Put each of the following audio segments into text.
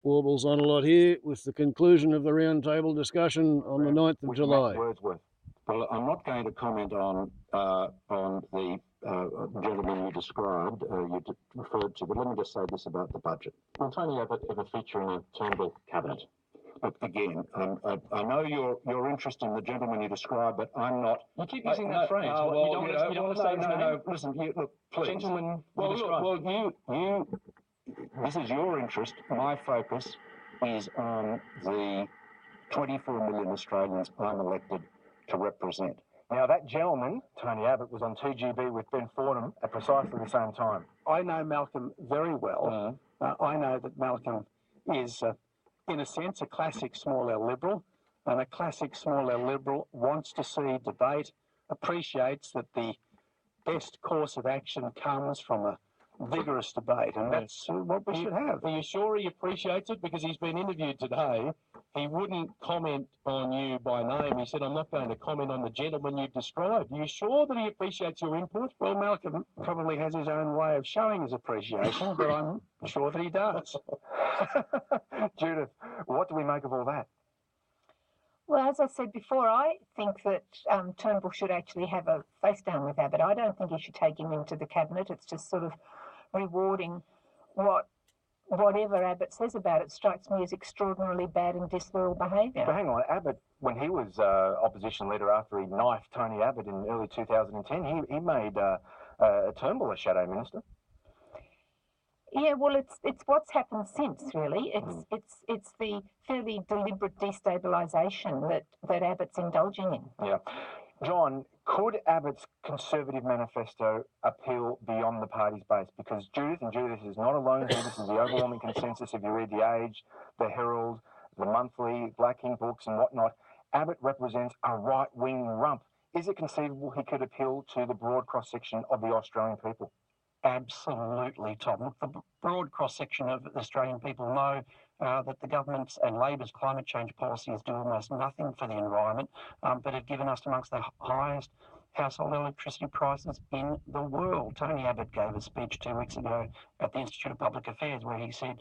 Warbles on a lot here with the conclusion of the roundtable discussion on the 9th of July. Wordsworth. Well, I'm not going to comment on the gentleman you described, you referred to, but let me just say this about the budget. Will Tony Abbott ever feature in a Turnbull cabinet? But again, I know your interest in the gentleman you described, but I'm not. You keep using that phrase. You don't want to say his name? No, listen, look, please. Gentleman well, you described. Well, this is your interest. My focus is on the 24 million Australians I'm elected to represent. Now, that gentleman, Tony Abbott, was on TGB with Ben Fordham at precisely the same time. I know Malcolm very well. I know that Malcolm is, in a sense, a classic small L liberal, and a classic small L liberal wants to see debate, appreciates that the best course of action comes from a vigorous debate, and that's what we should have. Are you sure he appreciates it? Because he's been interviewed today. He wouldn't comment on you by name. He said, I'm not going to comment on the gentleman you described. Are you sure that he appreciates your input? Well, Malcolm probably has his own way of showing his appreciation, but I'm sure that he does. Judith, what do we make of all that? Well, as I said before, I think that Turnbull should actually have a face down with Abbott. I don't think he should take him into the cabinet. It's just sort of rewarding whatever Abbott says about it strikes me as extraordinarily bad and disloyal behaviour. But hang on, Abbott, when he was opposition leader after he knifed Tony Abbott in early 2010, he made Turnbull a shadow minister. Yeah, well, it's what's happened since, really. It's the fairly deliberate destabilisation that Abbott's indulging in. Yeah. John, could Abbott's Conservative manifesto appeal beyond the party's base? Because Judith is not alone here. This is the overwhelming consensus if you read The Age, The Herald, The Monthly, Black Ink books and whatnot. Abbott represents a right-wing rump. Is it conceivable he could appeal to the broad cross-section of the Australian people? Absolutely, Tom. The broad cross-section of Australian people know that the government's and Labor's climate change policies do almost nothing for the environment, but have given us amongst the highest household electricity prices in the world. Tony Abbott gave a speech 2 weeks ago at the Institute of Public Affairs where he said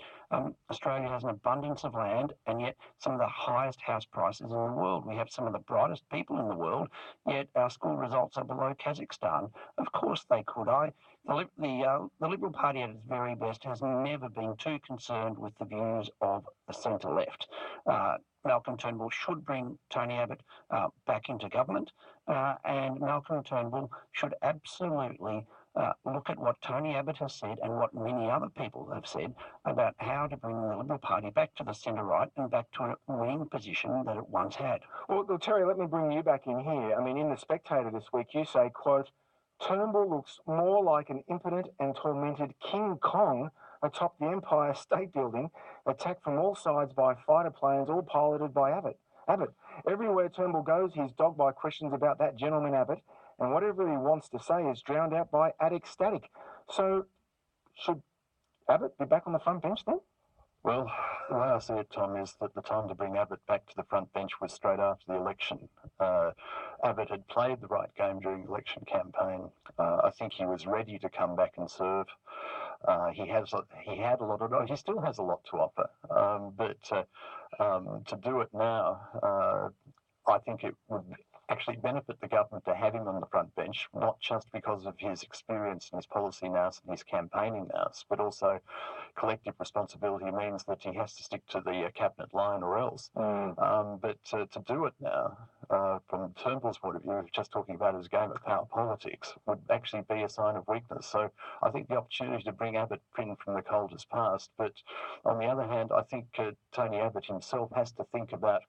Australia has an abundance of land and yet some of the highest house prices in the world. We have some of the brightest people in the world, yet our school results are below Kazakhstan. Of course they could. The Liberal Party at its very best has never been too concerned with the views of the centre-left. Malcolm Turnbull should bring Tony Abbott back into government, and Malcolm Turnbull should absolutely look at what Tony Abbott has said and what many other people have said about how to bring the Liberal Party back to the centre-right and back to a winning position that it once had. Well, Terry, let me bring you back in here. I mean, in The Spectator this week, you say, quote, Turnbull looks more like an impotent and tormented King Kong atop the Empire State Building, attacked from all sides by fighter planes, all piloted by Abbott. Everywhere Turnbull goes, he's dogged by questions about that gentleman Abbott, and whatever he wants to say is drowned out by addict static. So, should Abbott be back on the front bench then? Well, the way I see it, Tom, is that the time to bring Abbott back to the front bench was straight after the election. Abbott had played the right game during the election campaign. I think he was ready to come back and serve. He still has a lot to offer, but to do it now, I think it would actually benefit the government to have him on the front bench, not just because of his experience and his policy nous and his campaigning nous, but also collective responsibility means that he has to stick to the cabinet line or else. But to do it now, from Turnbull's point of view, just talking about his game of power politics, would actually be a sign of weakness. So I think the opportunity to bring Abbott in from the cold is past. But on the other hand, I think Tony Abbott himself has to think about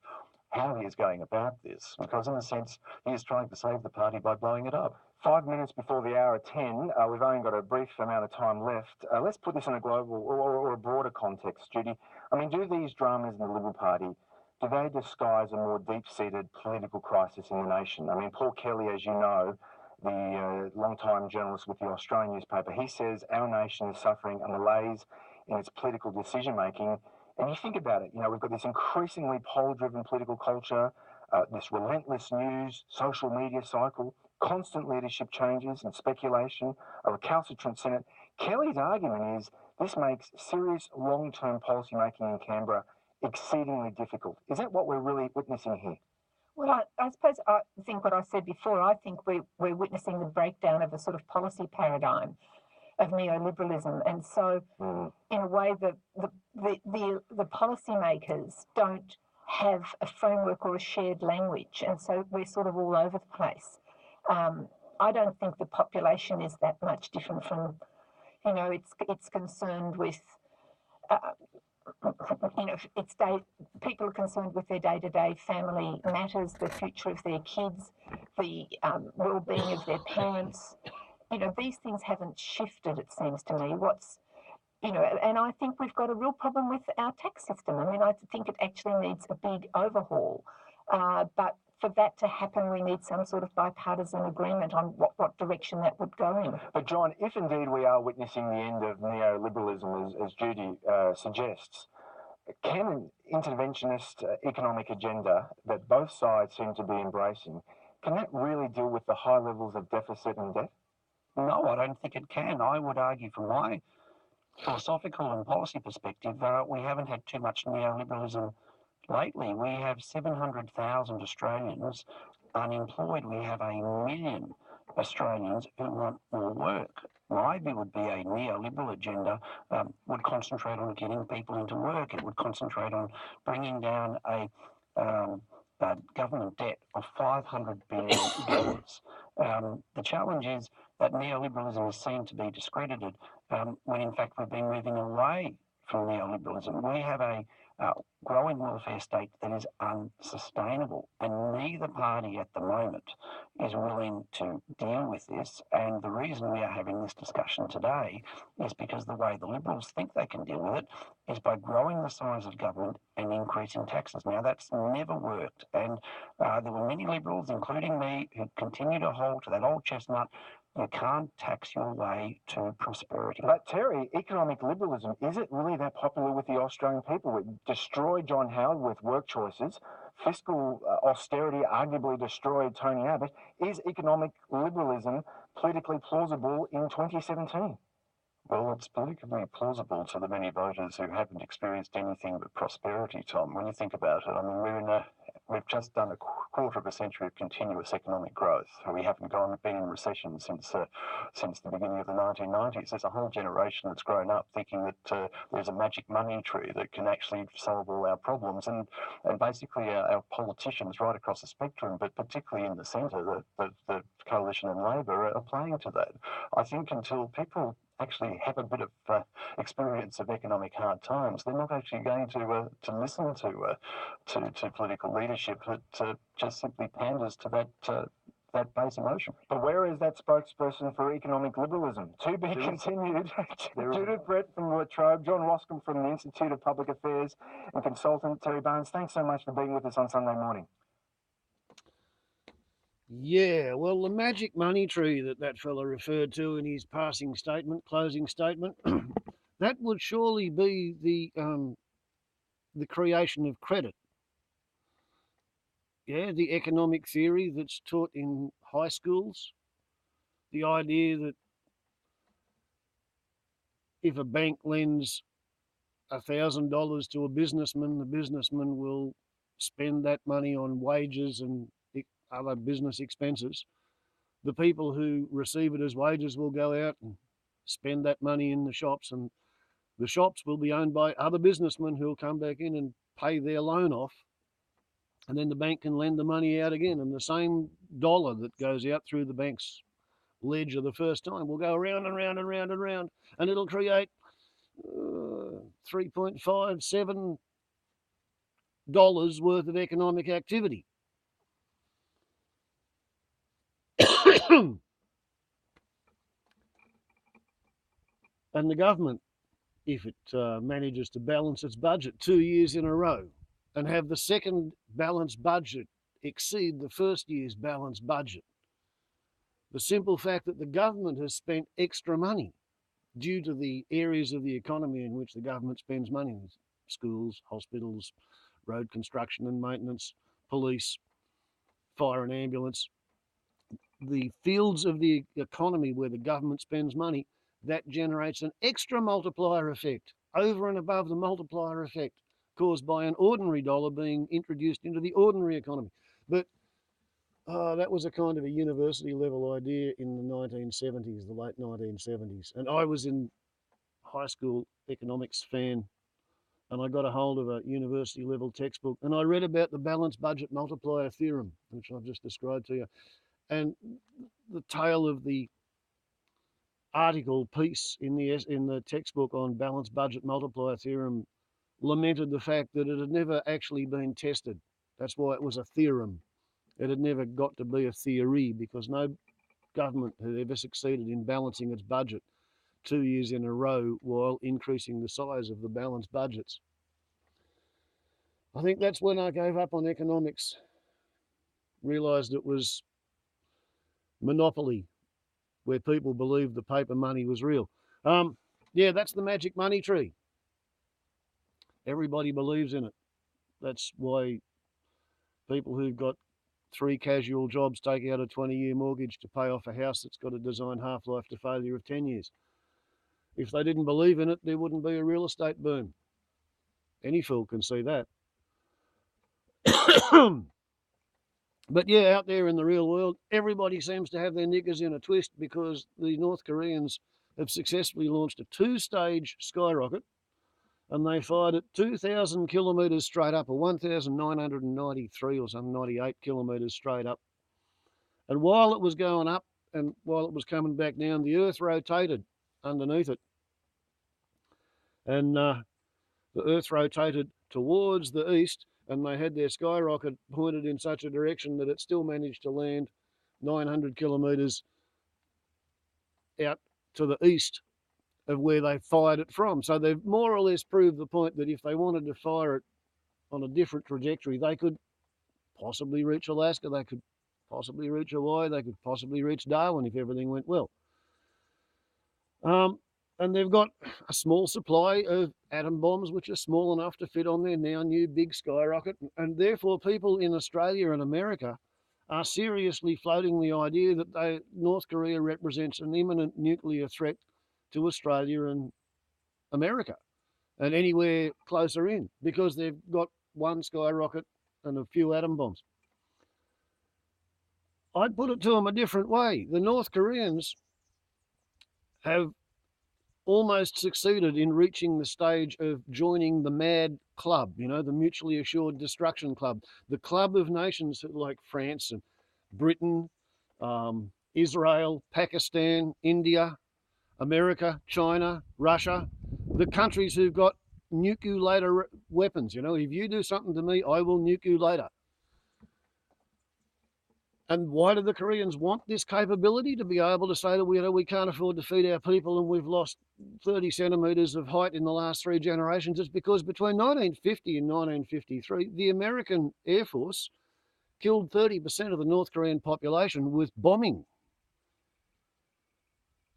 how he is going about this, because in a sense, he is trying to save the party by blowing it up. 5 minutes before the hour of 10, we've only got a brief amount of time left. Let's put this in a global or a broader context, Judy. I mean, do these dramas in the Liberal Party, do they disguise a more deep-seated political crisis in the nation? I mean, Paul Kelly, as you know, the long-time journalist with the Australian newspaper, he says our nation is suffering a malaise in its political decision-making. And you think about it, you know, we've got this increasingly poll-driven political culture, this relentless news, social media cycle, constant leadership changes and speculation, a recalcitrant Senate. Kelly's argument is This makes serious long-term policy making in Canberra exceedingly difficult. Is that what we're really witnessing here? Well, I suppose I think what I said before, I think we're witnessing the breakdown of a sort of policy paradigm of neoliberalism. And so, in a way, the policymakers don't have a framework or a shared language. And so we're sort of all over the place. I don't think the population is that much different from, it's concerned with, people are concerned with their day-to-day family matters, the future of their kids, the well-being of their parents. These things haven't shifted, it seems to me. And I think we've got a real problem with our tax system. I mean, I think it actually needs a big overhaul. But for that to happen, we need some sort of bipartisan agreement on what direction that would go in. But John, if indeed we are witnessing the end of neoliberalism, as Judy suggests, can an interventionist economic agenda that both sides seem to be embracing, can that really deal with the high levels of deficit and debt? No, I don't think it can. I would argue from my philosophical and policy perspective, we haven't had too much neoliberalism lately. We have 700,000 Australians unemployed. We have 1 million Australians who want more work. My view would be a neoliberal agenda would concentrate on getting people into work. It would concentrate on bringing down a government debt of $500 billion. The challenge is that neoliberalism is seen to be discredited when in fact we've been moving away from neoliberalism. We have a growing welfare state that is unsustainable, and neither party at the moment is willing to deal with this. And the reason we are having this discussion today is because the way the Liberals think they can deal with it is by growing the size of government and increasing taxes. Now, that's never worked, and there were many Liberals, including me, who continue to hold to that old chestnut. You can't tax your way to prosperity. But Terry, economic liberalism, is it really that popular with the Australian people? It destroyed John Howard with work choices. Fiscal austerity arguably destroyed Tony Abbott. Is economic liberalism politically plausible in 2017? Well, it's politically plausible to the many voters who haven't experienced anything but prosperity, Tom. When you think about it, I mean, we've just done a quarter of a century of continuous economic growth. We haven't been in recession since the beginning of the 1990s. There's a whole generation that's grown up thinking that there's a magic money tree that can actually solve all our problems. And basically our politicians right across the spectrum, but particularly in the centre, the Coalition and Labor are playing to that. I think until people actually have a bit of experience of economic hard times, they're not actually going to listen to political leadership that just simply panders to that base emotion. But where is that spokesperson for economic liberalism? To be continued. Judith Brett from La Trobe, John Roscombe from the Institute of Public Affairs, and consultant Terry Barnes. Thanks so much for being with us on Sunday morning. Yeah, well, the magic money tree that fella referred to in his closing statement, that would surely be the creation of credit. Yeah, the economic theory that's taught in high schools, the idea that if a bank lends $1,000 to a businessman, the businessman will spend that money on wages and other business expenses. The people who receive it as wages will go out and spend that money in the shops, and the shops will be owned by other businessmen who will come back in and pay their loan off, and then the bank can lend the money out again, and the same dollar that goes out through the bank's ledger the first time will go around and round and round and round, and it'll create $3.57 worth of economic activity. And the government, if it manages to balance its budget 2 years in a row and have the second balanced budget exceed the first year's balanced budget, the simple fact that the government has spent extra money due to the areas of the economy in which the government spends money, schools, hospitals, road construction and maintenance, police, fire and ambulance, the fields of the economy where the government spends money, that generates an extra multiplier effect over and above the multiplier effect caused by an ordinary dollar being introduced into the ordinary economy. But that was a kind of a university level idea in the 1970s, the late 1970s. And I was in high school economics fan, and I got a hold of a university level textbook, and I read about the balanced budget multiplier theorem, which I've just described to you. And the tale of the article piece in the textbook on balanced budget multiplier theorem lamented the fact that it had never actually been tested. That's why it was a theorem. It had never got to be a theory, because no government had ever succeeded in balancing its budget 2 years in a row while increasing the size of the balanced budgets. I think that's when I gave up on economics, realised it was monopoly, where people believed the paper money was real. Yeah, that's the magic money tree. Everybody believes in it. That's why people who've got 3 casual jobs take out a 20-year mortgage to pay off a house that's got a design half-life to failure of 10 years. If they didn't believe in it, there wouldn't be a real estate boom. Any fool can see that. But yeah, out there in the real world, everybody seems to have their knickers in a twist, because the North Koreans have successfully launched a 2-stage skyrocket, and they fired it 2,000 kilometres straight up, or 1,993 or some 98 kilometres straight up. And while it was going up and while it was coming back down, the Earth rotated underneath it. And the Earth rotated towards the east, and they had their skyrocket pointed in such a direction that it still managed to land 900 kilometres out to the east of where they fired it from. So they've more or less proved the point that if they wanted to fire it on a different trajectory, they could possibly reach Alaska, they could possibly reach Hawaii, they could possibly reach Darwin if everything went well. And they've got a small supply of atom bombs, which are small enough to fit on their now new big skyrocket. And therefore, people in Australia and America are seriously floating the idea that North Korea represents an imminent nuclear threat to Australia and America and anywhere closer in, because they've got 1 skyrocket and a few atom bombs. I'd put it to them a different way. The North Koreans have almost succeeded in reaching the stage of joining the M.A.D club, you know, the Mutually Assured Destruction Club, the club of nations like France and Britain, Israel, Pakistan, India, America, China, Russia, the countries who've got NUKEYOULATER weapons. You know, if you do something to me, I will nuke you later. And why do the Koreans want this capability? To be able to say that we can't afford to feed our people and we've lost 30 centimetres of height in the last 3 generations. It's because between 1950 and 1953, the American Air Force killed 30% of the North Korean population with bombing.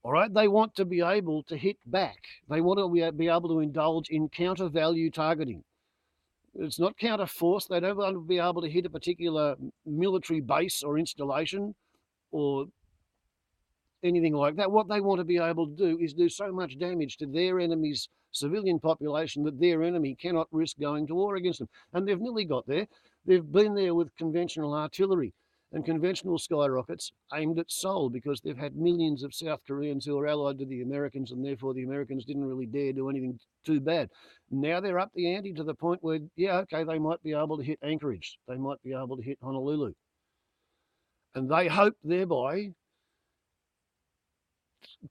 All right, they want to be able to hit back. They want to be able to indulge in counter value targeting. It's not counter force. They don't want to be able to hit a particular military base or installation or anything like that. What they want to be able to do is do so much damage to their enemy's civilian population that their enemy cannot risk going to war against them. And they've nearly got there. They've been there with conventional artillery and conventional skyrockets aimed at Seoul, because they've had millions of South Koreans who are allied to the Americans, and therefore the Americans didn't really dare do anything too bad. Now they're up the ante to the point where, yeah, okay, they might be able to hit Anchorage. They might be able to hit Honolulu. And they hope thereby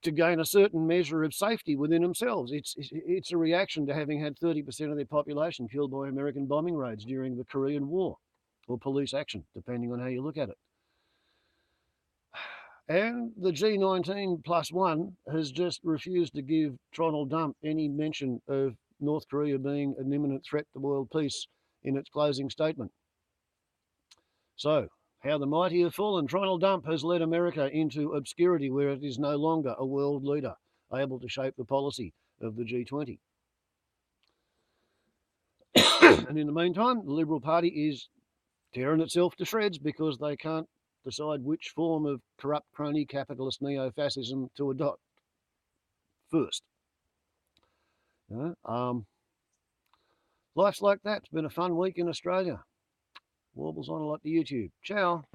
to gain a certain measure of safety within themselves. It's a reaction to having had 30% of their population killed by American bombing raids during the Korean War, or police action, depending on how you look at it. And the G19+1 has just refused to give Donald Trump any mention of North Korea being an imminent threat to world peace in its closing statement. So, how the mighty have fallen. Donald Trump has led America into obscurity, where it is no longer a world leader able to shape the policy of the G20. And in the meantime, the Liberal Party is tearing itself to shreds because they can't decide which form of corrupt crony capitalist neo-fascism to adopt. first. You know, life's like that. It's been a fun week in Australia. Warbles on a lot to YouTube. Ciao.